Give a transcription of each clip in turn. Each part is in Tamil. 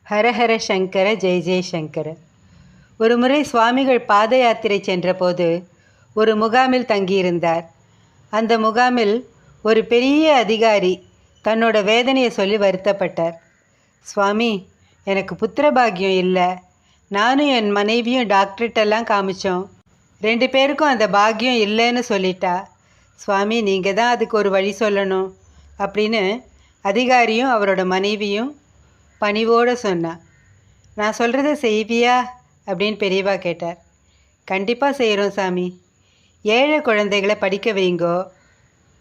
ஹரஹர சங்கர ஜெய ஜெயசங்கர. ஒரு முறை சுவாமிகள் பாத யாத்திரை சென்றபோது ஒரு முகாமில் தங்கியிருந்தார். அந்த முகாமில் ஒரு பெரிய அதிகாரி தன்னோட வேதனையை சொல்லி வருத்தப்பட்டார். சுவாமி, எனக்கு புத்திர பாக்கியம் இல்லை. நானும் என் மனைவியும் டாக்டர்கிட்டெல்லாம் காமிச்சோம். 2 பேருக்கும் அந்த பாக்கியம் இல்லைன்னு சொல்லிட்டா. சுவாமி, நீங்கள் தான் அதுக்கு ஒரு வழி சொல்லணும் அப்படின்னு அதிகாரியும் அவரோட மனைவியும் பணிவோடு சொன்னான். நான் சொல்கிறத செய்வியா அப்படின்னு பெரியவா கேட்டார். கண்டிப்பாக செய்கிறோம் சாமி. ஏழை குழந்தைகளை படிக்க வைங்கோ.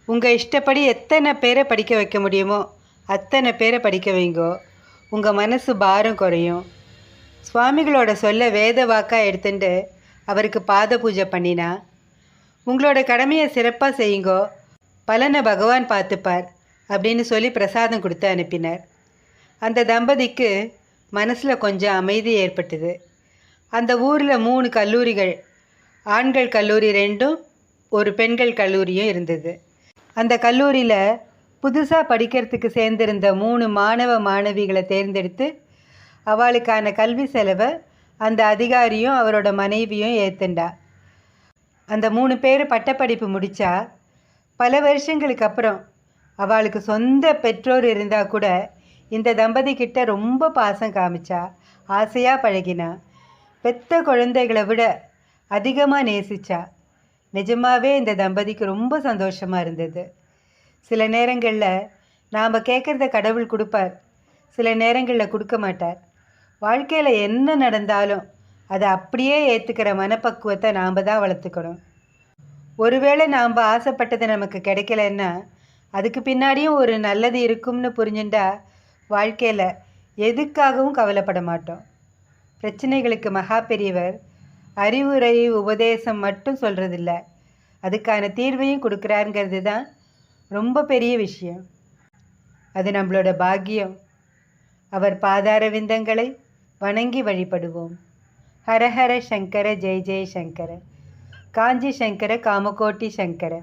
உங்கள் இஷ்டப்படி எத்தனை பேரை படிக்க வைக்க முடியுமோ அத்தனை பேரை படிக்க வைங்கோ. உங்கள் மனசு பாரம் குறையும். சுவாமிகளோட சொல்ல வேத வாக்காக எடுத்துட்டு அவருக்கு பாத பூஜை பண்ணினா. உங்களோட கடமையை சிறப்பாக செய்யுங்கோ, பலனை பகவான் பார்த்துப்பார் அப்படின்னு சொல்லி பிரசாதம் கொடுத்து அனுப்பினார். அந்த தம்பதிக்கு மனசில் கொஞ்சம் அமைதி ஏற்பட்டது. அந்த ஊரில் 3 கல்லூரிகள், ஆண்கள் கல்லூரி 2ம் ஒரு பெண்கள் கல்லூரியும் இருந்தது. அந்த கல்லூரியில் புதுசாக படிக்கிறதுக்கு சேர்ந்திருந்த 3 மாணவ மாணவிகளை தேர்ந்தெடுத்து அவளுக்கான கல்வி செலவை அந்த அதிகாரியும் அவரோட மனைவியும் ஏற்றுண்டா. அந்த 3 பேர் பட்டப்படிப்பு முடித்தா. பல வருஷங்களுக்கு அப்புறம் அவளுக்கு சொந்த பெற்றோர் இருந்தால் கூட இந்த தம்பதிக்கிட்ட ரொம்ப பாசம் காமிச்சா, ஆசையாக பழகினா, பெத்த குழந்தைகளை விட அதிகமாக நேசிச்சா. நிஜமாகவே இந்த தம்பதிக்கு ரொம்ப சந்தோஷமாக இருந்தது. சில நேரங்களில் நாம் கேட்குறத கடவுள் கொடுப்பார், சில நேரங்களில் கொடுக்க மாட்டார். வாழ்க்கையில் என்ன நடந்தாலும் அதை அப்படியே ஏற்றுக்கிற மனப்பக்குவத்தை நாம் தான் வளர்த்துக்கணும். ஒருவேளை நாம் ஆசைப்பட்டது நமக்கு கிடைக்கலன்னா அதுக்கு பின்னாடியும் ஒரு நல்லது இருக்கும்னு புரிஞ்சுட்டா வாழ்க்கையில் எதுக்காகவும் கவலைப்பட மாட்டோம். பிரச்சனைகளுக்கு மகா பெரியவர் அறிவுரை உபதேசம் மட்டும் சொல்கிறதில்ல, அதுக்கான தீர்வையும் கொடுக்குறாருங்கிறது தான் ரொம்ப பெரிய விஷயம். அது நம்மளோட பாக்கியம். அவர் பாதார விந்தங்களை வணங்கி வழிபடுவோம். ஹரஹர சங்கர ஜெய ஜெய சங்கர. காஞ்சி சங்கர காமகோட்டி சங்கர.